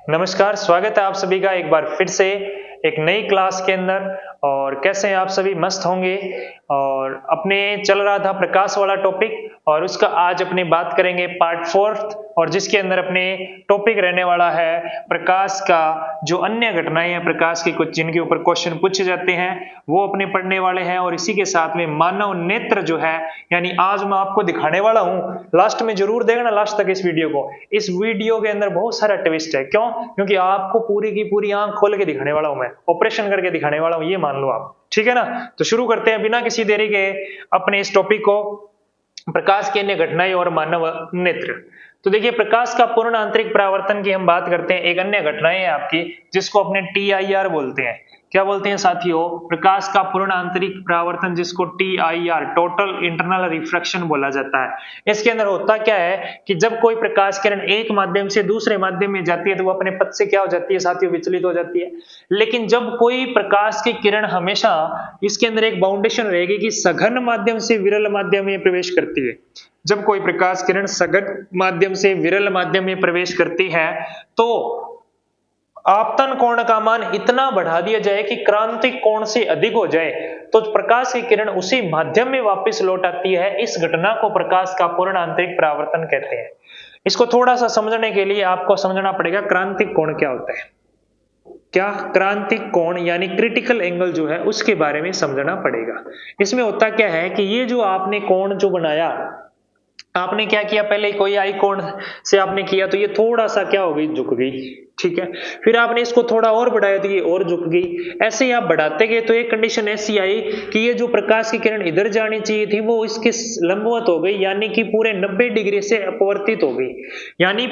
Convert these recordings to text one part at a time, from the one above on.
नमस्कार, स्वागत है आप सभी का एक बार फिर से एक नई क्लास के अंदर। और कैसे हैं आप सभी? मस्त होंगे। और अपने चल रहा था प्रकाश वाला टॉपिक और उसका आज अपने बात करेंगे पार्ट फोर्थ, और जिसके अंदर अपने टॉपिक रहने वाला है प्रकाश का जो अन्य घटनाएं हैं, प्रकाश की कुछ जिनके ऊपर क्वेश्चन पूछे जाते हैं वो अपने पढ़ने वाले हैं। और इसी के साथ में मानव नेत्र जो है, यानी आज मैं आपको दिखाने वाला हूं, लास्ट में जरूर देखना लास्ट तक इस वीडियो को। इस वीडियो के अंदर बहुत सारा ट्विस्ट है। क्यों? क्योंकि आपको पूरी की पूरी आंख खोल के दिखाने वाला हूं, मैं ऑपरेशन करके दिखाने वाला हूं, ये मान लो आप। ठीक है ना? तो शुरू करते हैं बिना किसी देरी के अपने इस टॉपिक को, प्रकाश की अन्य घटनाएं और मानव नेत्र। तो देखिए, प्रकाश का पूर्ण आंतरिक परावर्तन की हम बात करते हैं। एक अन्य घटनाएं है आपकी जिसको अपने TIR बोलते हैं। क्या बोलते हैं साथियों? प्रकाश का पूर्ण आंतरिक परावर्तन, जिसको TIR टोटल इंटरनल रिफ्रैक्शन बोला जाता है। इसके अंदर होता क्या है कि जब कोई प्रकाश किरण एक माध्यम से दूसरे माध्यम में जाती है तो वो अपने पथ से क्या हो जाती है साथियों? विचलित हो जाती है। लेकिन जब कोई प्रकाश की किरण, हमेशा इसके अंदर एक बाउंडेशन रहेगी कि सघन माध्यम से विरल माध्यम में प्रवेश करती है। जब कोई प्रकाश किरण सघन माध्यम से विरल माध्यम में प्रवेश करती है तो आपतन कोण का मान इतना बढ़ा दिया जाए कि क्रांतिक कोण से अधिक हो जाए तो प्रकाश की किरण उसी माध्यम में वापस लौट आती है। इस घटना को प्रकाश का पूर्ण आंतरिक परावर्तन कहते हैं। इसको थोड़ा सा समझने के लिए आपको समझना पड़ेगा क्रांतिक कोण क्या होता है। क्या? क्रांतिक कोण यानी क्रिटिकल एंगल जो है उसके बारे में समझना पड़ेगा। इसमें होता क्या है कि ये जो आपने कोण जो बनाया, आपने क्या किया, पहले कोई आई कोण से आपने किया तो ये थोड़ा सा क्या हो गई? झुक गई। ठीक है। फिर आपने इसको थोड़ा और बढ़ाया तो ये और झुक गई। ऐसे ही आप बढ़ाते गए तो एक कंडीशन ऐसी आई कि ये जो प्रकाश की किरण इधर जानी चाहिए थी वो इसके लंबवत हो गई, यानी कि पूरे 90 डिग्री से अपवर्तित हो गई। यानी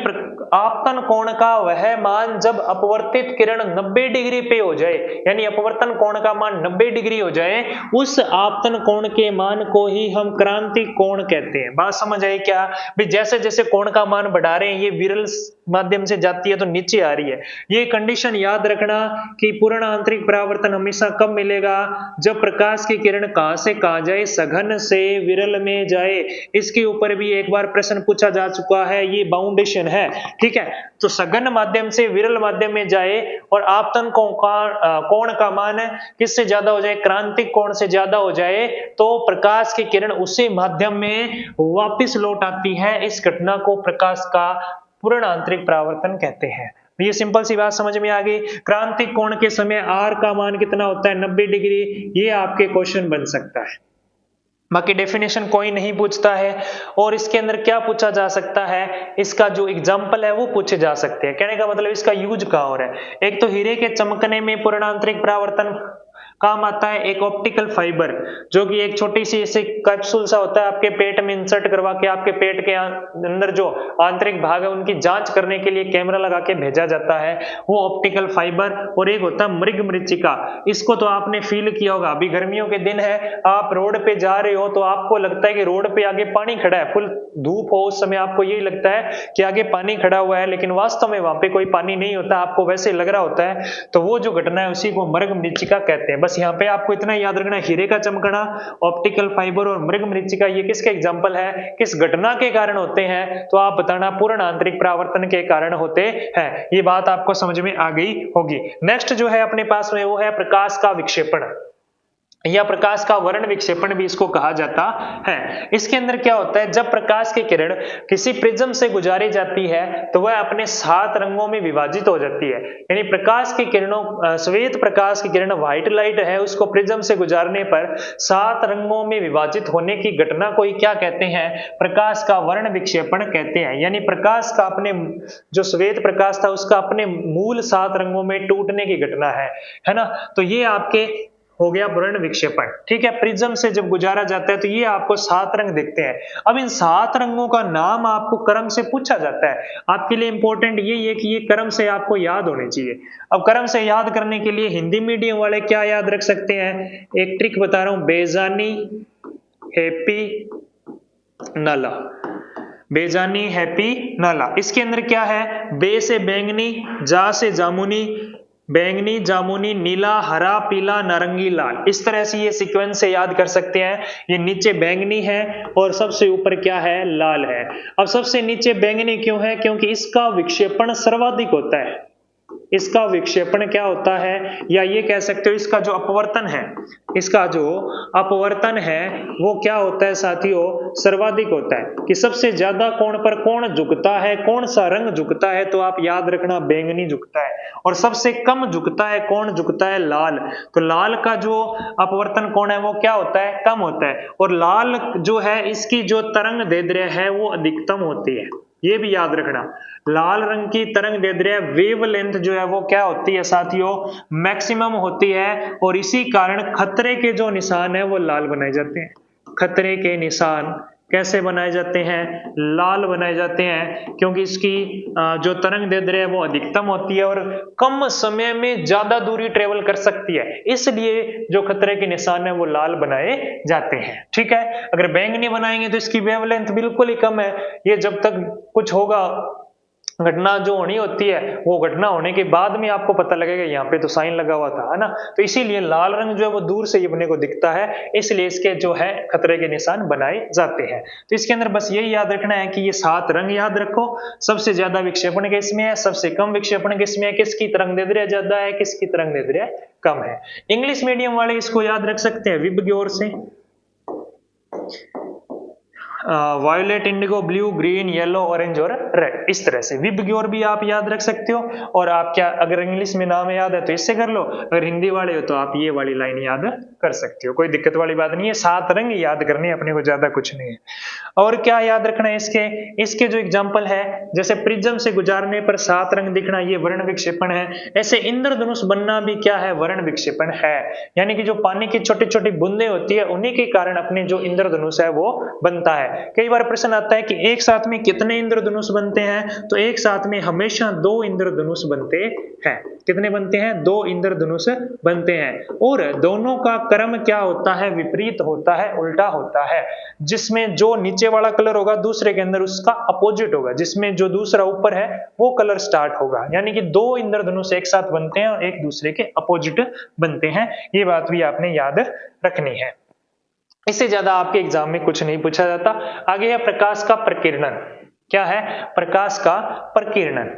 आपतन कोण का वह मान जब अपवर्तित किरण 90 डिग्री पे हो जाए, यानी अपवर्तन कोण का मान 90 डिग्री हो जाए, उस आपतन कोण के मान को ही हम क्रांतिक कोण कहते हैं। बात समझ आई क्या? भी जैसे जैसे कोण का मान बढ़ा रहे हैं, ये विरल माध्यम से जाती है तो नीचे आ रही है। ये कंडीशन याद रखना कि पूर्ण आंतरिक परावर्तन हमेशा कब मिलेगा? जब प्रकाश की किरण कहां से कहां जाए? सघन से विरल में जाए। इसके ऊपर भी एक बार प्रश्न पूछा जा चुका है, ये बाउंडेशन है। ठीक है। तो सघन माध्यम से विरल माध्यम में जाए और आपतन कोण का मान किससे ज्यादा हो जाए? क्रांतिक कोण से ज्यादा हो जाए तो प्रकाश की किरण उसी माध्यम में वापस लौट आती है। इस घटना को प्रकाश का पूर्ण आंतरिक परावर्तन कहते हैं। ये सिंपल सी बात समझ में आ गई। क्रांतिक कोण के समय R का मान कितना होता है? 90 डिग्री। ये आपके क्वेश्चन बन सकता है। बाकी डेफिनेशन कोई नहीं पूछता है। और इसके अंदर क्या पूछा जा सकता है? इसका जो एग्जाम्पल है वो पूछे जा सकते हैं। कहने का मतलब इसका यूज कहां हो रहा है? एक तो हीरे के चमकने में पूर्ण आंतरिक परावर्तन काम आता है। एक ऑप्टिकल फाइबर जो कि एक छोटी सी ऐसे कैप्सूल सा होता है, आपके पेट में इंसर्ट करवा के आपके पेट के अंदर जो आंतरिक भाग है उनकी जांच करने के लिए कैमरा लगा के भेजा जाता है, वो ऑप्टिकल फाइबर। और एक होता है मृग मृच्छिका। इसको तो आपने फील किया होगा। अभी गर्मियों के दिन है, आप रोड पे जा रहे हो तो आपको लगता है कि रोड पे आगे पानी खड़ा है, फुल धूप हो उस समय आपको यही लगता है कि आगे पानी खड़ा हुआ है, लेकिन वास्तव में वहां पे कोई पानी नहीं होता, आपको वैसे लग रहा होता है। तो वो जो घटना है उसी को मृग मृच्छिका कहते हैं। बस यहाँ पे आपको इतना याद रखना, हीरे का चमकना, ऑप्टिकल फाइबर और मृग मृच्छिका, ये किसके एग्जांपल है, किस घटना के कारण होते हैं? तो आप बताना पूर्ण आंतरिक परावर्तन के कारण होते हैं। ये बात आपको समझ में आ गई होगी। नेक्स्ट जो है अपने पास में वो है प्रकाश का विक्षेपण या प्रकाश का वर्ण विक्षेपण भी इसको कहा जाता है। इसके अंदर क्या होता है? जब प्रकाश की किरण किसी प्रिज्म से गुजारी जाती है तो वह अपने 7 रंगों में विभाजित हो जाती है। यानी प्रकाश की किरणों, श्वेत प्रकाश की किरण, व्हाइट लाइट है, उसको प्रिज्म से गुजारने पर 7 रंगों में विभाजित होने की घटना को ही क्या कहते हैं? प्रकाश का वर्ण विक्षेपण कहते हैं। यानी प्रकाश का अपने जो श्वेत प्रकाश था उसका अपने मूल 7 रंगों में टूटने की घटना है ना? तो ये आपके हो गया वर्ण विक्षेपण। ठीक है। प्रिज्म से जब गुजारा जाता है तो ये आपको 7 रंग दिखते हैं। अब इन 7 रंगों का नाम आपको क्रम से पूछा जाता है। आपके लिए इंपॉर्टेंट ये है कि ये क्रम से आपको याद होने चाहिए। अब क्रम से याद करने के लिए हिंदी मीडियम वाले क्या याद रख सकते हैं? एक ट्रिक बता रहा हूं, बेजानी, हैप्पी, नाला। बेजानी, हैप्पी, नाला। इसके अंदर क्या है? बे से बैंगनी, जा से जामुनी, बैंगनी, जामुनी, नीला, हरा, पीला, नारंगी, लाल। इस तरह से ये सीक्वेंस से याद कर सकते हैं। ये नीचे बैंगनी है और सबसे ऊपर क्या है? लाल है। अब सबसे नीचे बैंगनी क्यों है? क्योंकि इसका विक्षेपण सर्वाधिक होता है। इसका विक्षेपण क्या होता है, या ये कह सकते हो इसका जो अपवर्तन है, इसका जो अपवर्तन है वो क्या होता है साथियों, सर्वाधिक होता है। कि सबसे ज्यादा कोण पर कौन झुकता है, कौन सा रंग झुकता है, तो आप याद रखना बैंगनी झुकता है। और सबसे कम झुकता है, कौन झुकता है, लाल। तो लाल का जो अपवर्तन कोण है वो क्या होता है, कम होता है। और लाल जो है इसकी जो तरंग दैर्ध्य है वो अधिकतम होती है, ये भी याद रखना। लाल रंग की तरंग दैर्ध्य वेवलेंथ जो है वो क्या होती है साथियों, मैक्सिमम होती है। और इसी कारण खतरे के जो निशान है वो लाल बनाए जाते हैं। खतरे के निशान कैसे बनाए जाते हैं, लाल बनाए जाते हैं, क्योंकि इसकी जो तरंग दैर्ध्य है वो अधिकतम होती है और कम समय में ज्यादा दूरी ट्रेवल कर सकती है, इसलिए जो खतरे के निशान है वो लाल बनाए जाते हैं। ठीक है, अगर बैंगनी बनाएंगे तो इसकी वेवलेंथ बिल्कुल ही कम है। ये जब तक कुछ होगा, घटना जो होनी होती है वो घटना होने के बाद में आपको पता लगेगा, यहाँ पे तो साइन लगा हुआ था, है ना। तो इसीलिए लाल रंग जो है वो दूर से ही अपने को दिखता है, इसलिए इसके जो है खतरे के निशान बनाए जाते हैं। तो इसके अंदर बस यही याद रखना है कि ये 7 रंग याद रखो। सबसे ज्यादा विक्षेपण किसमें है, सबसे कम विक्षेपण किसमें है, किसकी तरंग दैर्ध्य ज्यादा है, किसकी तरंग दैर्ध्य कम है। इंग्लिश मीडियम वाले इसको याद रख सकते हैं विबग्योर से, violet, Indigo, blue, green, yellow, orange और रेड, इस तरह से विबग्योर भी आप याद रख सकते हो। और आप क्या, अगर इंग्लिश में नाम याद है तो इससे कर लो, अगर हिंदी वाले हो तो आप ये वाली लाइन याद कर सकते हो, कोई दिक्कत वाली बात नहीं है। 7 रंग याद करने अपने को, ज्यादा कुछ नहीं है। और क्या याद रखना है इसके जो एग्जाम्पल है, जैसे प्रिज्म से गुजारने पर 7 रंग दिखना, ये वर्ण विक्षेपण है। ऐसे इंद्रधनुष बनना भी क्या है, वर्ण विक्षेपण है। यानी कि जो पानी की छोटी छोटी बूंदें होती है उन्हीं के कारण अपने जो इंद्रधनुष है वो बनता है। कई बार प्रश्न आता है कि एक साथ में कितने इंद्रधनुष बनते हैं, तो एक साथ में हमेशा 2 इंद्रधनुष बनते हैं। कितने बनते हैं, 2 इंद्रधनुष बनते हैं। और दोनों का क्रम क्या होता है, विपरीत होता है, उल्टा होता है। जिसमें जो नीचे वाला कलर होगा दूसरे के अंदर उसका अपोजिट होगा, जिसमें जो दूसरा ऊपर है वो कलर स्टार्ट होगा। यानी कि 2 इंद्रधनुष एक साथ बनते हैं और एक दूसरे के अपोजिट बनते हैं। ये बात भी आपने याद रखनी है। इससे ज्यादा आपके एग्जाम में कुछ नहीं पूछा जाता। आगे है प्रकाश का प्रकीर्णन। क्या है, प्रकाश का प्रकीर्णन।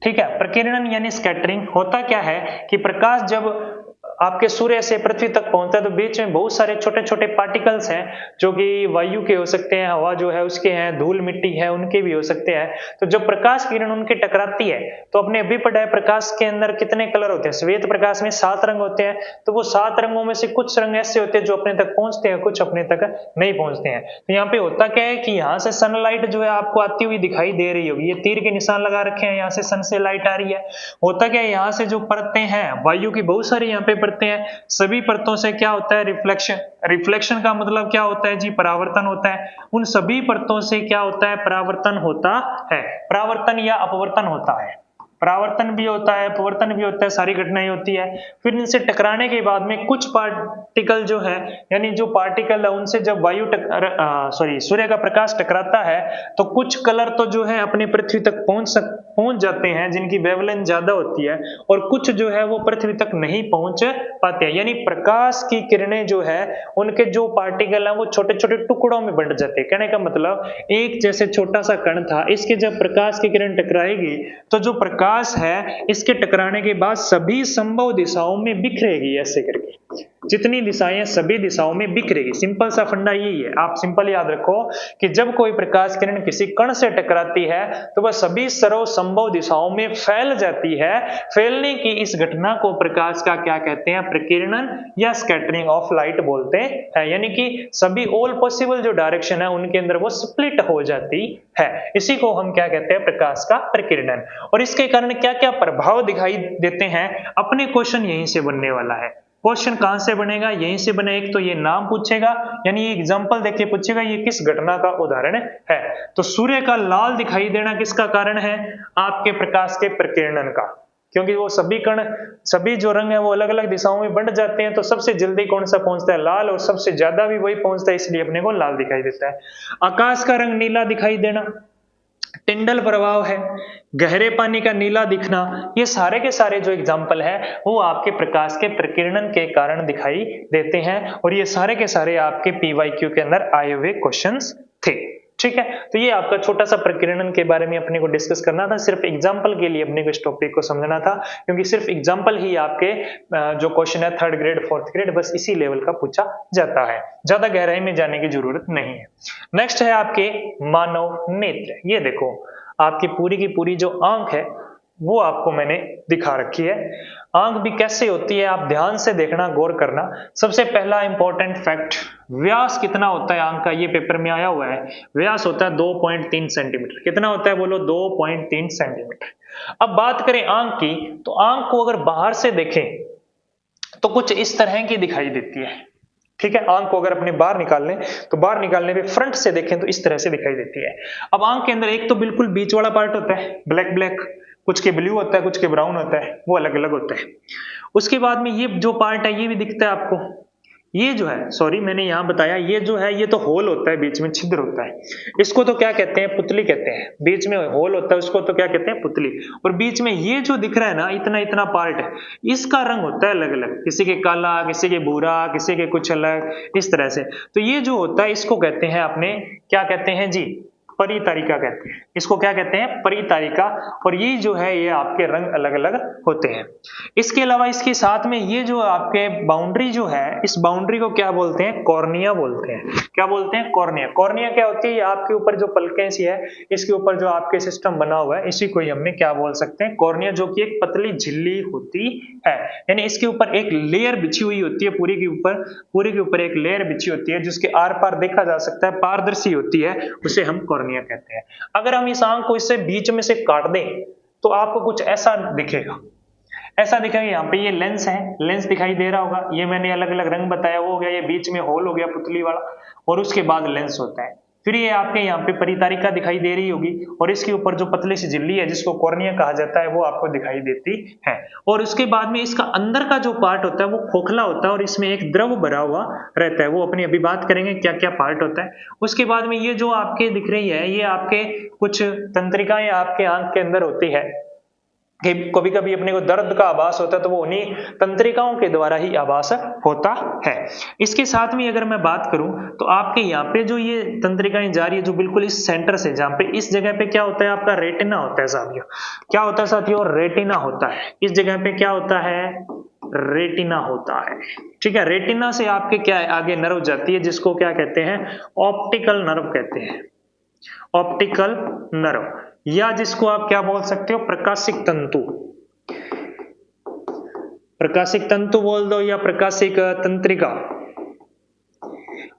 ठीक है, प्रकीर्णन यानी स्कैटरिंग। होता क्या है कि प्रकाश जब आपके सूर्य से पृथ्वी तक पहुंचता है तो बीच में बहुत सारे छोटे छोटे पार्टिकल्स हैं, जो कि वायु के हो सकते हैं, हवा जो है उसके हैं, धूल मिट्टी है उनके भी हो सकते हैं। तो जब प्रकाश किरण उनके टकराती है तो अपने अभी पढ़ा है प्रकाश के अंदर कितने कलर होते हैं, श्वेत प्रकाश में 7 रंग होते हैं। तो वो 7 रंगों में से कुछ रंग ऐसे होते हैं जो अपने तक पहुंचते हैं, कुछ अपने तक नहीं पहुंचते हैं। तो यहाँ पे होता क्या है कि यहाँ से सनलाइट जो है आपको आती हुई दिखाई दे रही होगी, ये तीर के निशान लगा रखे हैं, यहाँ से सन से लाइट आ रही है। होता क्या है, यहाँ से जो परतें हैं वायु की बहुत सारी यहाँ पे परतें हैं, सभी परतों से क्या होता है, रिफ्लेक्शन। रिफ्लेक्शन का मतलब क्या होता है जी, परावर्तन होता है। उन सभी परतों से क्या होता है, परावर्तन होता है। परावर्तन या अपवर्तन होता है, परावर्तन भी होता है, अपवर्तन भी होता है, सारी घटनाएं होती है। फिर इनसे टकराने के बाद में कुछ पार्टिकल जो है, यानी जो पार्टिकल है उनसे जब सूर्य का प्रकाश टकराता है तो कुछ कलर तो जो है अपने पृथ्वी तक पहुंच जाते हैं, जिनकी वेवलेंथ ज्यादा होती है, और कुछ जो है वो पृथ्वी तक नहीं पहुंच पाते हैं। यानी प्रकाश की किरणें जो है उनके जो पार्टिकल है वो छोटे छोटे टुकड़ों में बंट जाते हैं। कहने का मतलब एक जैसे छोटा सा कण था, इसके जब प्रकाश की किरण टकराएगी तो जो प्रकाश है इसके टकराने के बाद सभी संभव दिशाओं में बिखरेगी, ऐसे करके जितनी दिशाएं सभी दिशाओं में बिखरेगी। सिंपल सा फंडा यही है, आप सिंपल याद रखो कि जब कोई प्रकाश किरण किसी कण से टकराती है तो वह सभी सर्व संभव दिशाओं में फैल जाती है। फैलने की इस घटना को प्रकाश का क्या कहते हैं, प्रकीर्णन या स्कैटरिंग ऑफ लाइट बोलते हैं। यानी कि सभी ऑल पॉसिबल जो डायरेक्शन है उनके अंदर वो स्प्लिट हो जाती है, इसी को हम क्या कहते हैं, प्रकाश का प्रकीर्णन। और इसके कारण क्या क्या प्रभाव दिखाई देते हैं, अपने क्वेश्चन यहीं से बनने वाला है। क्वेश्चन कहां से बनेगा, यहीं से बने। एक तो ये नाम पूछेगा, यानी ये एग्जांपल देके पूछेगा ये किस घटना का उदाहरण है। तो सूर्य का लाल दिखाई देना किसका कारण है, आपके प्रकाश के प्रकीर्णन का, क्योंकि वो सभी कण, सभी जो रंग है वो अलग अलग दिशाओं में बंट जाते हैं। तो सबसे जल्दी कौन सा पहुंचता है, लाल, और सबसे ज्यादा भी वही पहुंचता है, इसलिए अपने को लाल दिखाई देता है। आकाश का रंग नीला दिखाई देना, टिंडल प्रभाव है, गहरे पानी का नीला दिखना, ये सारे के सारे जो एग्जाम्पल है वो आपके प्रकाश के प्रकीर्णन के कारण दिखाई देते हैं। और ये सारे के सारे आपके PYQ के अंदर आए हुए क्वेश्चंस थे। ठीक है, तो ये आपका छोटा सा प्रकीर्णन के बारे में अपने को डिस्कस करना था, सिर्फ एग्जाम्पल के लिए अपने को इस टॉपिक को समझना था, क्योंकि सिर्फ एग्जाम्पल ही आपके जो क्वेश्चन है 3rd ग्रेड 4th ग्रेड बस इसी लेवल का पूछा जाता है, ज्यादा गहराई में जाने की जरूरत नहीं है। नेक्स्ट है आपके मानव नेत्र। ये देखो आपकी पूरी की पूरी जो आंख है वो आपको मैंने दिखा रखी है। आंख भी कैसे होती है आप ध्यान से देखना, गौर करना। सबसे पहला इंपॉर्टेंट फैक्ट, व्यास कितना होता है आंख का, ये पेपर में आया हुआ है। व्यास होता है 2.3 सेंटीमीटर। कितना होता है बोलो, 2.3 सेंटीमीटर। अब बात करें आंख की, तो आंख को अगर बाहर से देखें तो कुछ इस तरह की दिखाई देती है। ठीक है, आंख को अगर अपने बाहर निकाल लें तो बाहर निकालने पे फ्रंट से देखें तो इस तरह से दिखाई देती है। अब आंख के अंदर एक तो बिल्कुल बीच वाला पार्ट होता है ब्लैक ब्लैक, कुछ के ब्लू होता है, कुछ के ब्राउन होता है, वो अलग अलग होता है। उसके बाद में ये जो पार्ट है ये भी दिखता है आपको। ये जो है, सॉरी मैंने यहां बताया, ये जो है ये तो होल होता है, बीच में छिद्र होता है। इसको तो क्या कहते हैं, पुतली कहते हैं। बीच में होल होता है उसको तो क्या कहते हैं, पुतली। और बीच में ये जो दिख रहा है ना, इतना इतना पार्ट है, इसका रंग होता है अलग अलग, किसी के काला, किसी के भूरा, किसी के कुछ अलग, इस तरह से। तो ये जो होता है इसको कहते हैं अपने, क्या कहते हैं जी, परितारिका कहते हैं। इसको क्या कहते हैं, परितारिका। और ये जो है ये आपके रंग अलग अलग होते हैं। इसके अलावा इसके साथ में ये जो आपके बाउंड्री जो है, इस बाउंड्री को क्या बोलते हैं, कॉर्निया बोलते हैं। क्या बोलते हैं, कॉर्निया। कॉर्निया क्या होती है, आपके ऊपर जो पलकें सी है, इसके ऊपर जो आपके सिस्टम बना हुआ है, इसी को ही हमने क्या बोल सकते हैं, कॉर्निया, जो कि एक पतली झिल्ली होती है। यानी इसके ऊपर एक लेयर बिछी हुई होती है, पूरी के ऊपर एक लेयर बिछी होती है, जिसके आर पार देखा जा सकता है, पारदर्शी होती है, उसे हम कॉर्निया कहते हैं। अगर हम इस आंख को इससे बीच में से काट दें तो आपको कुछ ऐसा दिखेगा, ऐसा दिखेगा। यहाँ पे ये लेंस है, लेंस दिखाई दे रहा होगा, ये मैंने अलग अलग रंग बताया, वो हो गया, ये बीच में होल हो गया पुतली वाला, और उसके बाद लेंस होता है। फिर ये आपके यहाँ पे परितारिका दिखाई दे रही होगी, और इसके ऊपर जो पतली सी झिल्ली है जिसको कॉर्निया कहा जाता है वो आपको दिखाई देती है। और उसके बाद में इसका अंदर का जो पार्ट होता है वो खोखला होता है, और इसमें एक द्रव भरा हुआ रहता है। वो अपनी अभी बात करेंगे क्या क्या पार्ट होता है। उसके बाद में ये जो आपके दिख रही है, ये आपके कुछ तंत्रिकाएं आपके आंख के अंदर होती है, कि कभी कभी अपने को दर्द का आभास होता है तो वो उन्हीं तंत्रिकाओं के द्वारा ही आभास होता है। इसके साथ में अगर मैं बात करूं तो आपके यहाँ पे जो ये तंत्रिकाएं जा रही है, जो बिल्कुल इस सेंटर से, जहाँ पे इस जगह पे क्या होता है, आपका रेटिना होता है साथियों। क्या होता है साथियों, रेटिना होता है। इस जगह पे क्या होता है, रेटिना होता है। ठीक है, रेटिना से आपके क्या है, आगे नर्व जाती है, जिसको क्या कहते हैं, ऑप्टिकल नर्व कहते हैं। ऑप्टिकल नर्व, या जिसको आप क्या बोल सकते हो, प्रकाशिक तंतु। प्रकाशिक तंतु बोल दो या प्रकाशिक तंत्रिका।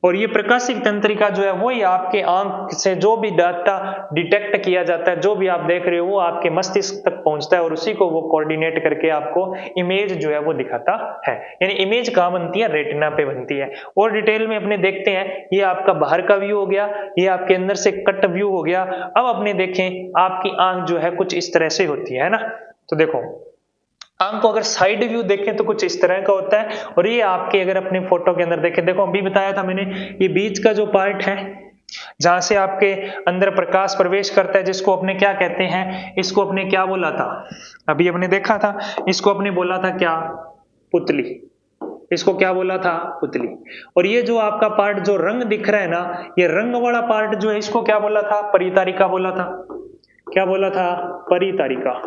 और ये प्रकाशिक तंत्रिका जो है वही आपके आंख से जो भी डाटा डिटेक्ट किया जाता है, जो भी आप देख रहे हो, वो आपके मस्तिष्क तक पहुंचता है, और उसी को वो कोऑर्डिनेट करके आपको इमेज जो है वो दिखाता है। यानी इमेज कहाँ बनती है, रेटिना पे बनती है। और डिटेल में अपने देखते हैं, ये आपका बाहर का व्यू हो गया, ये आपके अंदर से कट व्यू हो गया। अब अपने देखें आपकी आंख जो है कुछ इस तरह से होती है ना। तो देखो आंख को अगर साइड व्यू देखें तो कुछ इस तरह का होता है, और ये आपके अगर अपने फोटो के अंदर देखें, देखो अभी बताया था मैंने, ये बीच का जो पार्ट है जहां से आपके अंदर प्रकाश प्रवेश करता है, जिसको अपने क्या कहते हैं, इसको अपने क्या बोला था, अभी अपने देखा था, इसको अपने बोला था क्या, पुतली। इसको क्या बोला था, पुतली। और ये जो आपका पार्ट जो रंग दिख रहा है ना, ये रंग वाला पार्ट जो है, इसको क्या बोला था, परितारिका बोला था। क्या बोला था, परितारिका।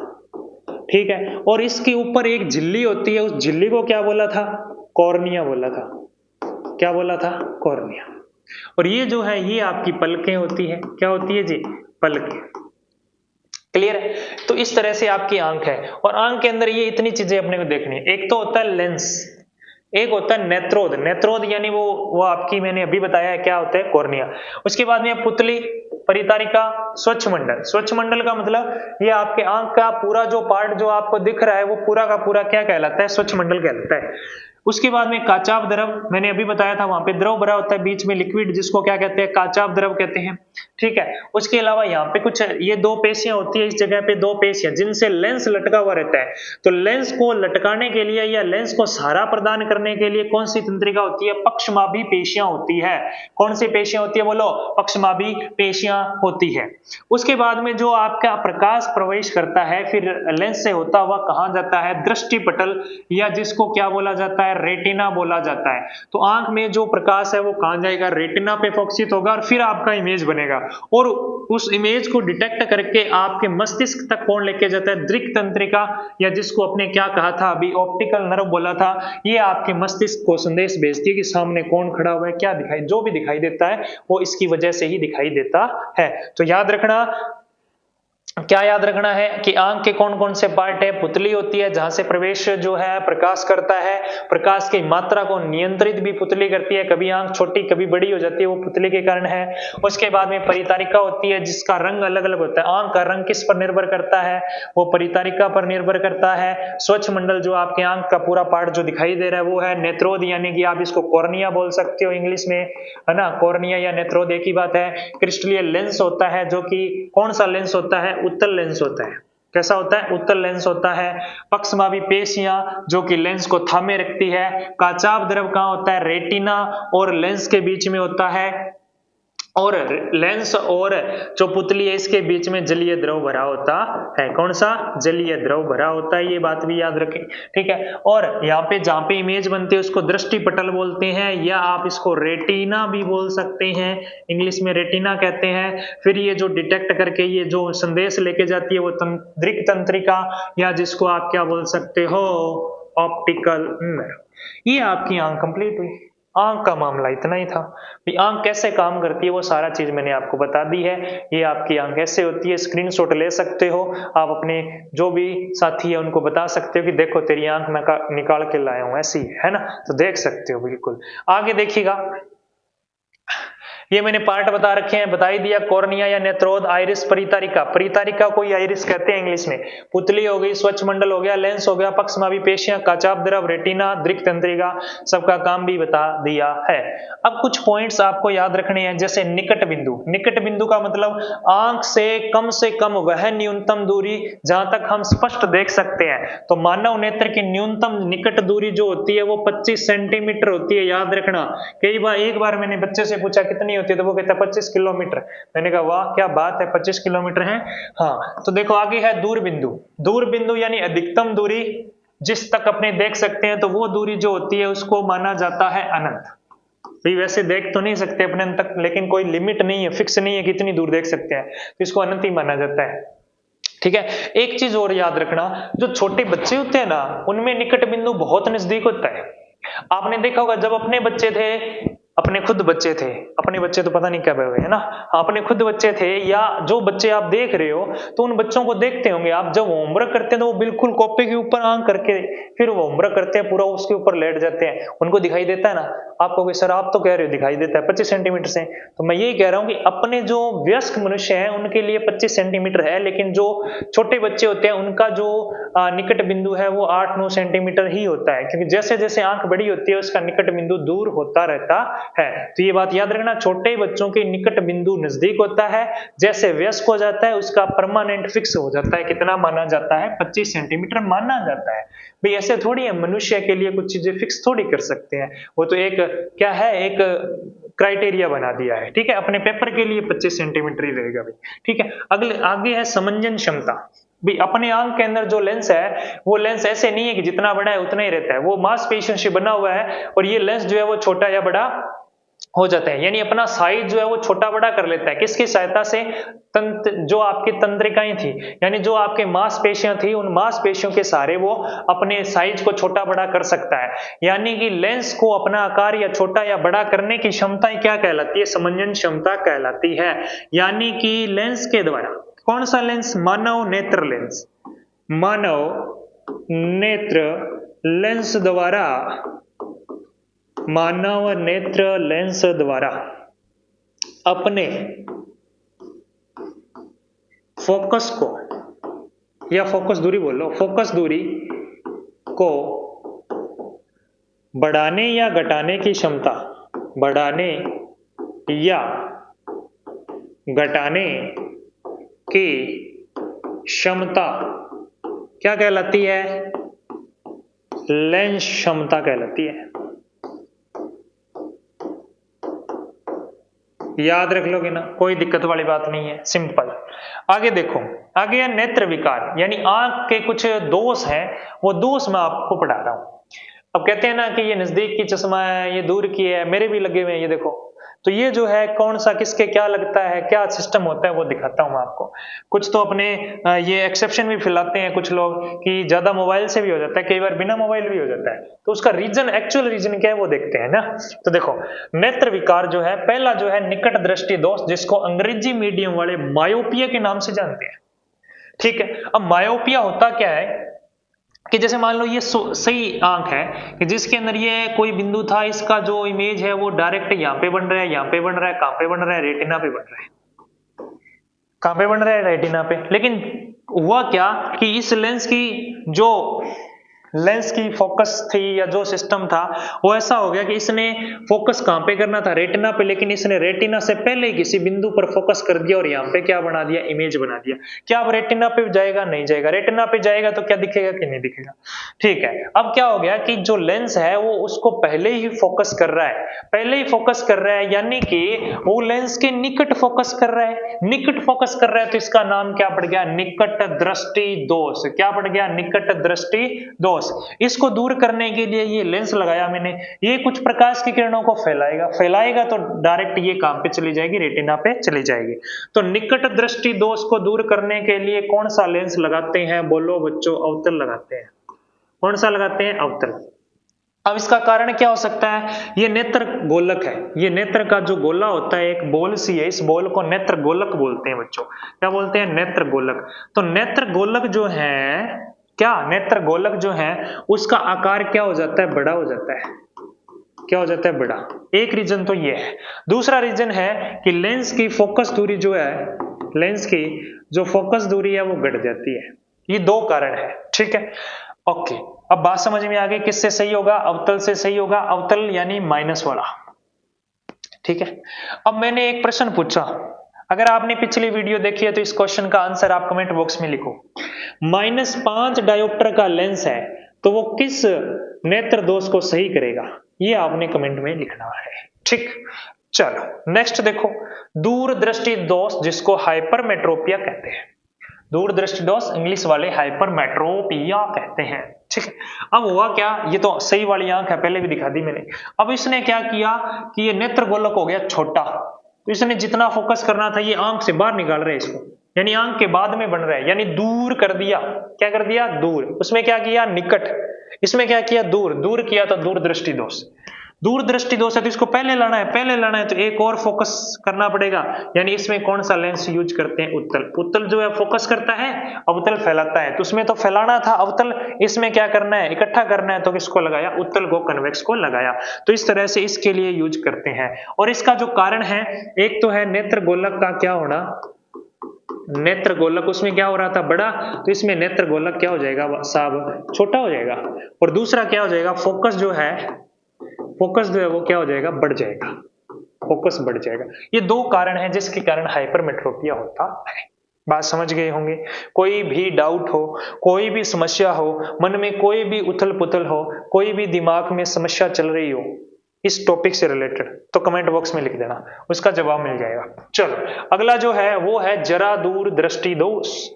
ठीक है, और इसके ऊपर एक झिल्ली होती है, उस झिल्ली को क्या बोला था, कॉर्निया बोला था। क्या बोला था, कॉर्निया। और ये जो है ये आपकी पलकें होती है। क्या होती है जी, पलकें। क्लियर है। तो इस तरह से आपकी आंख है, और आंख के अंदर ये इतनी चीजें अपने को देखनी है। एक तो होता है लेंस, एक होता है नेत्रोद। नेत्रोद यानी वो आपकी मैंने अभी बताया है क्या होता है, कॉर्निया। उसके बाद में पुतली, परितारिका, स्वच्छ मंडल। स्वच्छ मंडल का मतलब ये आपके आंख का पूरा जो पार्ट जो आपको दिख रहा है वो पूरा का पूरा क्या कहलाता है, स्वच्छ मंडल कहलाता है। उसके बाद में काचाभ द्रव, मैंने अभी बताया था, वहां पे द्रव भरा होता है, बीच में लिक्विड, जिसको क्या कहते हैं, काचाभ द्रव कहते हैं। ठीक है, उसके अलावा यहाँ पे कुछ ये दो पेशियां होती है, इस जगह पे दो पेशियां जिनसे लेंस लटका हुआ रहता है। तो लेंस को लटकाने के लिए या लेंस को सहारा प्रदान करने के लिए कौन सी तंत्रिका होती है, पक्षमाभी पेशियां होती है। कौन सी पेशियां होती है, बोलो, पक्षमाभी पेशियां होती है। उसके बाद में जो आपका प्रकाश प्रवेश करता है फिर लेंस से होता हुआ कहाँ जाता है, दृष्टि पटल, या जिसको क्या बोला जाता है, है, रेटिना बोला जाता है। तो आंख में जो प्रकाश है वो कहाँ जाएगा, रेटिना पे फोकसित होगा और फिर आपका इमेज बनेगा और उस इमेज को डिटेक्ट करके आपके मस्तिष्क तक कौन लेके जाता है, दृक् तंत्रिका, या जिसको अपने क्या कहा था अभी, ऑप्टिकल नर्व बोला था। ये आपके मस्तिष्क को संदेश भेजती है कि सामने कौन खड़ा हुआ है, क्या दिखाई, जो भी दिखाई देता है वो इसकी वजह से ही दिखाई देता है। तो याद रखना, क्या याद रखना है कि आंख के कौन कौन से पार्ट है, पुतली होती है जहां से प्रवेश जो है प्रकाश करता है, प्रकाश की मात्रा को नियंत्रित भी पुतली करती है, कभी आंख छोटी कभी बड़ी हो जाती है, वो पुतली के कारण है। उसके बाद में परितारिका होती है जिसका रंग अलग अलग होता है, आंख का रंग किस पर निर्भर करता है, वो परितारिका पर निर्भर करता है। स्वच्छ मंडल जो आपके आंख का पूरा पार्ट जो दिखाई दे रहा है वो है नेत्रोद, यानी कि आप इसको कॉर्निया बोल सकते हो इंग्लिश में, है ना, कॉर्निया या नेत्रोद एक ही बात है। क्रिस्टलीय लेंस होता है जो कि कौन सा लेंस होता है, उत्तल लेंस होता है। कैसा होता है, उत्तल लेंस होता है। पक्षमावी पेशियां जो कि लेंस को थामे रखती है। काचाभ द्रव कहाँ होता है, रेटिना और लेंस के बीच में होता है, और लेंस और जो पुतली है इसके बीच में जलीय द्रव भरा होता है। कौन सा, जलीय द्रव भरा होता है, ये बात भी याद रखें, ठीक है। और यहाँ पे जहाँ पे इमेज बनती है उसको दृष्टि पटल बोलते हैं, या आप इसको रेटिना भी बोल सकते हैं, इंग्लिश में रेटिना कहते हैं। फिर ये जो डिटेक्ट करके ये जो संदेश लेके जाती है वो दृक् तंत्रिका, या जिसको आप क्या बोल सकते हो, ऑप्टिकल नर्व। ये आपकी आंख कंप्लीट हुई। आंख का मामला इतना ही था। भी आंख कैसे काम करती है वो सारा चीज मैंने आपको बता दी है। ये आपकी आंख कैसे होती है, स्क्रीनशॉट ले सकते हो आप, अपने जो भी साथी है उनको बता सकते हो कि देखो तेरी आंख मैं निकाल के लाया हूं, ऐसी है ना, तो देख सकते हो बिल्कुल। आगे देखिएगा, ये मैंने पार्ट बता रखे हैं, बता ही दिया, कॉर्निया या नेत्रोद, आइरिस, परितारिका, परितारिका को आइरिस कहते हैं इंग्लिश में, पुतली हो गई, स्वच्छ मंडल हो गया, लेंस हो गया, पक्षमावी पेशियां, काचाभ द्रव, रेटिना, दृक् तंत्रिका, सबका काम भी बता दिया है। अब कुछ पॉइंट्स आपको याद रखने हैं, जैसे निकट बिंदु। निकट बिंदु का मतलब आंख से कम वह न्यूनतम दूरी जहां तक हम स्पष्ट देख सकते हैं। तो मानव नेत्र की न्यूनतम निकट दूरी जो होती है वो 25 सेंटीमीटर होती है, याद रखना। कई बार, एक बार मैंने बच्चे से पूछा कितनी होती है, तो वो कहता है 25 किलोमीटर। मैंने कहा वाह क्या बात है, 25 किलोमीटर है। हाँ, तो देखो आगे है दूर बिंदु। दूर बिंदु यानी अधिकतम दूरी जिस तक अपने देख सकते हैं, तो वो दूरी जो होती है उसको माना जाता है अनंत। भी वैसे देख तो नहीं सकते अपने अंत तक, लेकिन कोई लिमिट नहीं है, फिक्स नहीं है कितनी दूर देख सकते हैं, तो इसको अनंत ही माना जाता है, ठीक है। एक चीज और याद रखना, जो छोटे बच्चे होते हैं ना उनमें निकट बिंदु बहुत नजदीक होता है। आपने देखा होगा जब अपने बच्चे थे, अपने खुद बच्चे थे, अपने बच्चे तो पता नहीं कब हुए है ना, अपने खुद बच्चे थे या जो बच्चे आप देख रहे हो, तो उन बच्चों को देखते होंगे आप, जब होमवर्क करते हैं तो वो बिल्कुल कॉपी के ऊपर आंख करके फिर वो होमवर्क करते हैं, पूरा उसके ऊपर लेट जाते हैं, उनको दिखाई देता है ना। आपको कि सर आप तो कह रहे हो दिखाई देता है 25 सेंटीमीटर से, तो मैं यही कह रहा हूँ कि अपने जो वयस्क मनुष्य हैं उनके लिए 25 सेंटीमीटर है, लेकिन जो छोटे बच्चे होते हैं उनका जो निकट बिंदु है वो 8-9 सेंटीमीटर ही होता है, क्योंकि जैसे जैसे आंख बड़ी होती है उसका निकट बिंदु दूर होता रहता है। तो ये बात याद रखना, छोटे बच्चों के निकट बिंदु नजदीक होता है, जैसे वयस्क हो जाता है उसका परमानेंट फिक्स हो जाता है, कितना माना जाता है, 25 सेंटीमीटर माना जाता है। भाई ऐसे थोड़ी है, मनुष्य के लिए कुछ चीजें फिक्स थोड़ी कर सकते हैं, वो तो एक क्या है, एक क्राइटेरिया बना दिया है, ठीक है। अपने पेपर के लिए 25 सेंटीमीटर ही रहेगा भाई, ठीक है। अगले आगे है समंजन क्षमता। भी अपने आंख के अंदर जो लेंस है वो लेंस ऐसे नहीं है कि जितना बड़ा है उतना ही रहता है, वो मांसपेशियों से बना हुआ है, और ये लेंस जो है वो छोटा या बड़ा हो जाता है, यानी अपना साइज जो है वो छोटा बड़ा कर लेता है। किसकी सहायता से, जो आपकी तंत्रिकाएं थी, यानी जो आपके मांसपेशियां थी, उन मांसपेशियों के सहारे वो अपने साइज को छोटा बड़ा कर सकता है। यानी कि लेंस को अपना आकार या छोटा या बड़ा करने की क्षमता क्या कहलाती है, समंजन क्षमता कहलाती है। यानी कि लेंस के द्वारा, कौन सा लेंस, मानव नेत्र लेंस, मानव नेत्र लेंस द्वारा, मानव नेत्र लेंस द्वारा अपने फोकस को, या फोकस दूरी बोलो, फोकस दूरी को बढ़ाने या घटाने की क्षमता, बढ़ाने या घटाने की क्षमता क्या कहलाती है, लेंस क्षमता कहलाती है। याद रख लोगे ना, कोई दिक्कत वाली बात नहीं है, सिंपल। आगे देखो, आगे है नेत्र विकार, यानी आंख के कुछ दोष हैं, वो दोष मैं आपको पढ़ा रहा हूं। अब कहते हैं ना कि ये नजदीक की चश्मा है, ये दूर की है, मेरे भी लगे हुए हैं, ये देखो। तो ये जो है कौन सा किसके क्या लगता है, क्या सिस्टम होता है, वो दिखाता हूं मैं आपको। कुछ तो अपने ये एक्सेप्शन भी फैलाते हैं कुछ लोग कि ज्यादा मोबाइल से भी हो जाता है, कई बार बिना मोबाइल भी हो जाता है। तो उसका रीजन, एक्चुअल रीजन क्या है वो देखते हैं ना। तो देखो, नेत्र विकार जो है, पहला जो है निकट दृष्टि दोष, जिसको अंग्रेजी मीडियम वाले मायोपिया के नाम से जानते हैं। ठीक है, अब मायोपिया होता क्या है कि जैसे मान लो ये सही आंख है कि जिसके अंदर ये कोई बिंदु था, इसका जो इमेज है वो डायरेक्ट यहाँ पे बन रहा है, यहाँ पे बन रहा है, कहां पे बन रहा है, रेटिना पे बन रहा है। कहां पे बन रहा है, रेटिना पे। लेकिन हुआ क्या कि इस लेंस की फोकस थी या जो सिस्टम था वो ऐसा हो गया कि इसने फोकस कहां पे करना था, रेटिना पे, लेकिन इसने रेटिना से पहले ही किसी बिंदु पर फोकस कर दिया और यहाँ पे क्या बना दिया, इमेज बना दिया। क्या अब रेटिना पे जाएगा, नहीं जाएगा। रेटिना पे जाएगा तो क्या दिखेगा कि नहीं दिखेगा। ठीक है, अब क्या हो गया कि जो लेंस है वो उसको पहले ही फोकस कर रहा है, पहले ही फोकस कर रहा है, यानी कि वो लेंस के निकट फोकस कर रहा है, निकट फोकस कर रहा है। तो इसका नाम क्या पड़ गया, निकट दृष्टि दोष। क्या पड़ गया, निकट दृष्टि दोष। इसको दूर करने के लिए ये लेंस लगाया मैंने, ये कुछ प्रकाश की किरणों को फैलाएगा तो डायरेक्ट ये कहां पे चली जाएगी, रेटिना पे चली जाएगी। तो निकट दृष्टि दोष को दूर करने के लिए कौन सा लेंस लगाते हैं, बोलो बच्चों, अवतल लगाते हैं। कौन सा लगाते हैं, अवतल। अब इसका कारण क्या हो सकता है, ये नेत्र गोलक है, ये नेत्र का जो गोला होता है, एक बॉल सी है, इस बॉल को नेत्र गोलक बोलते हैं बच्चों। क्या बोलते हैं, नेत्र गोलक। तो नेत्र गोलक जो है, क्या नेत्र गोलक जो है उसका आकार क्या हो जाता है, बड़ा हो जाता है। क्या हो जाता है, बड़ा। एक रीजन तो ये है। दूसरा रीजन है कि लेंस की फोकस दूरी जो है, लेंस की जो फोकस दूरी है वो घट जाती है। ये दो कारण है। ठीक है, ओके। अब बात समझ में आ गई, किससे सही होगा, अवतल से सही होगा, अवतल यानी माइनस वाला। ठीक है, अब मैंने एक प्रश्न पूछा, अगर आपने पिछली वीडियो देखी है तो इस क्वेश्चन का आंसर आप कमेंट बॉक्स में लिखो। -5 डायोप्टर का लेंस है तो वो किस नेत्र दोष को सही करेगा, ये आपने कमेंट में लिखना है। ठीक, चलो नेक्स्ट देखो, दूरदृष्टि दोष, जिसको हाइपरमेट्रोपिया कहते हैं। दूरदृष्टि दोष इंग्लिश वाले हाइपरमेट्रोपिया कहते हैं। ठीक है, अब हुआ क्या, ये तो सही वाली आंख है, पहले भी दिखा दी मैंने। अब इसने क्या किया कि ये नेत्र गोलक हो गया छोटा, तो इसने जितना फोकस करना था ये आंख से बाहर निकाल रहे हैं इसको, यानी आंख के बाद में बन रहा है, यानी दूर कर दिया। क्या कर दिया, दूर। उसमें क्या किया, निकट। इसमें क्या किया, दूर। दूर किया तो दूरदृष्टि दोष। दूरदृष्टि दोष है तो इसको पहले लाना है, पहले लाना है तो एक और फोकस करना पड़ेगा, यानी इसमें कौन सा लेंस यूज करते हैं, उत्तल। उत्तल जो है फोकस करता है, अवतल फैलाता है। तो उसमें तो फैलाना था अवतल, इसमें क्या करना है, इकट्ठा करना है, तो किसको लगाया, उत्तल को, कन्वेक्स को लगाया। तो इस तरह से इसके लिए यूज करते हैं। और इसका जो कारण है, एक तो है नेत्र गोलक का क्या होना, नेत्र गोलक उसमें क्या हो रहा था, बड़ा, तो इसमें नेत्र गोलक क्या हो जाएगा साहब, छोटा हो जाएगा। और दूसरा क्या हो जाएगा, फोकस जो है, फोकस जो है वो क्या हो जाएगा, बढ़ जाएगा, फोकस बढ़ जाएगा। ये दो कारण हैं जिसके कारण हाइपरमेट्रोपिया होता है। बात समझ गए होंगे। कोई भी डाउट हो, कोई भी समस्या हो, मन में कोई भी उथल पुथल हो, कोई भी दिमाग में समस्या चल रही हो इस टॉपिक से रिलेटेड, तो कमेंट बॉक्स में लिख देना, उसका जवाब मिल जाएगा। चलो अगला जो है वो है जरा दूर दृष्टि दोष।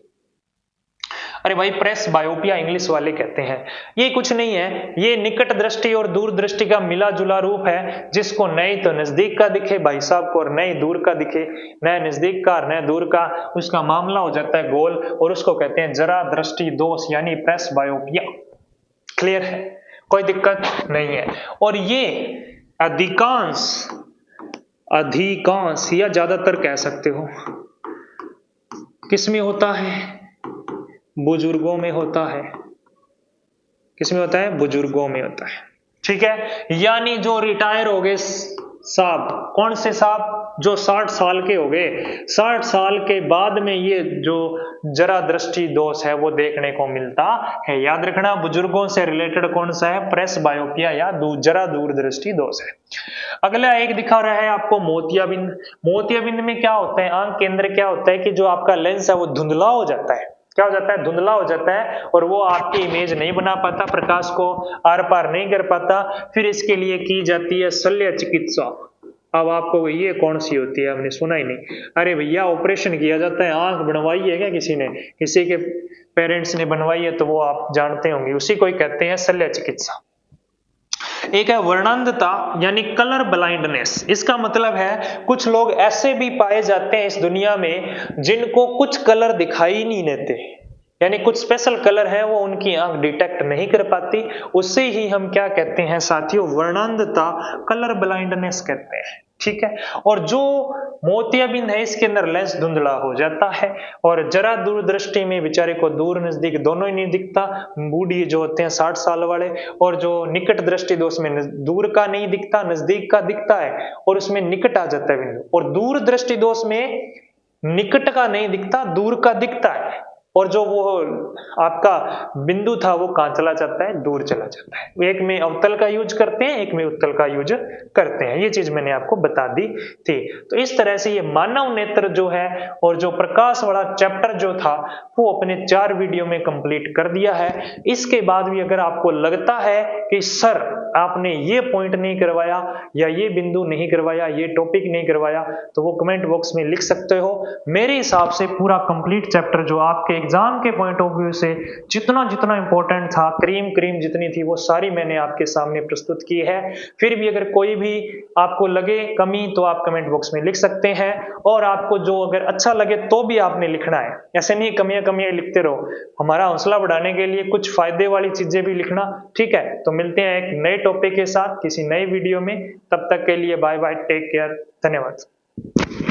अरे भाई प्रेस बायोपिया इंग्लिश वाले कहते हैं। ये कुछ नहीं है, ये निकट दृष्टि और दूर दृष्टि का मिला जुला रूप है, जिसको नई तो नजदीक का दिखे भाई साहब को और नई दूर का दिखे, नया नजदीक का और नया दूर का, उसका मामला हो जाता है गोल, और उसको कहते हैं जरा दृष्टि दोष यानी प्रेस बायोपिया। क्लियर है, कोई दिक्कत नहीं है। और ये अधिकांश या ज्यादातर कह सकते हो किसमें होता है, बुजुर्गों में होता है। किसमें होता है, बुजुर्गों में होता है। ठीक है, यानी जो रिटायर हो गए साहब, कौन से साहब, जो 60 साल के हो गए, 60 साल के बाद में ये जो जरा दृष्टि दोष है वो देखने को मिलता है। याद रखना, बुजुर्गों से रिलेटेड कौन सा है, प्रेस बायोपिया या जरा दूरदृष्टि दोष है। अगला एक दिखा रहा है आपको मोतियाबिंद। मोतियाबिंद में क्या होता है, आंख के अंदर क्या होता है कि जो आपका लेंस है वो धुंधला हो जाता है। क्या हो जाता है, धुंधला हो जाता है, और वो आपकी इमेज नहीं बना पाता, प्रकाश को आर पार नहीं कर पाता। फिर इसके लिए की जाती है शल्य चिकित्सा। अब आपको ये कौन सी होती है, हमने सुना ही नहीं। अरे भैया ऑपरेशन किया जाता है, आंख बनवाई है क्या किसी ने, किसी के पेरेंट्स ने बनवाई है तो वो आप जानते होंगे, उसी को ही कहते हैं शल्य चिकित्सा। एक है वर्णांधता यानी कलर ब्लाइंडनेस। इसका मतलब है कुछ लोग ऐसे भी पाए जाते हैं इस दुनिया में जिनको कुछ कलर दिखाई नहीं देते, यानी कुछ स्पेशल कलर है वो उनकी आंख डिटेक्ट नहीं कर पाती, उससे ही हम क्या कहते हैं साथियों, वर्णांधता, कलर ब्लाइंडनेस कहते हैं। ठीक है, और जो मोतियाबिंद है इसके अंदर लेंस धुंधला हो जाता है और जरा दूरदृष्टि में बेचारे को दूर नजदीक दोनों ही नहीं दिखता। बूढ़ी जो होते हैं 60 साल वाले, और जो निकट दृष्टि दोष में दूर का नहीं दिखता नजदीक का दिखता है और उसमें निकट आ जाता है बिंदु, और दूर दृष्टि दोष में निकट का नहीं दिखता दूर का दिखता है, और जो वो आपका बिंदु था वो कहां चला जाता है, दूर चला जाता है। एक में अवतल का यूज करते हैं, एक में उत्तल का यूज करते हैं, ये चीज मैंने आपको बता दी थी। तो इस तरह से ये मानव नेत्र जो है और जो प्रकाश वाला चैप्टर जो था वो अपने 4 वीडियो में कंप्लीट कर दिया है। इसके बाद भी अगर आपको लगता है कि सर आपने ये पॉइंट नहीं करवाया या ये बिंदु नहीं करवाया, ये टॉपिक नहीं करवाया, तो वो कमेंट बॉक्स में लिख सकते हो। मेरे हिसाब से पूरा कंप्लीट चैप्टर जो आपके एग्जाम के पॉइंट ऑफ व्यू से जितना जितना इंपॉर्टेंट था, क्रीम जितनी थी वो सारी मैंने आपके सामने प्रस्तुत की है। फिर भी अगर कोई भी आपको लगे कमी तो आप कमेंट बॉक्स में लिख सकते हैं, और आपको जो अगर अच्छा लगे तो भी आपने लिखना है, ऐसे नहीं कमियां लिखते रहो। हमारा हौसला बढ़ाने के लिए कुछ फायदे वाली चीजें भी लिखना, ठीक है। तो मिलते हैं एक नए टॉपिक के साथ किसी नए वीडियो में, तब तक के लिए बाय बाय, टेक केयर, धन्यवाद।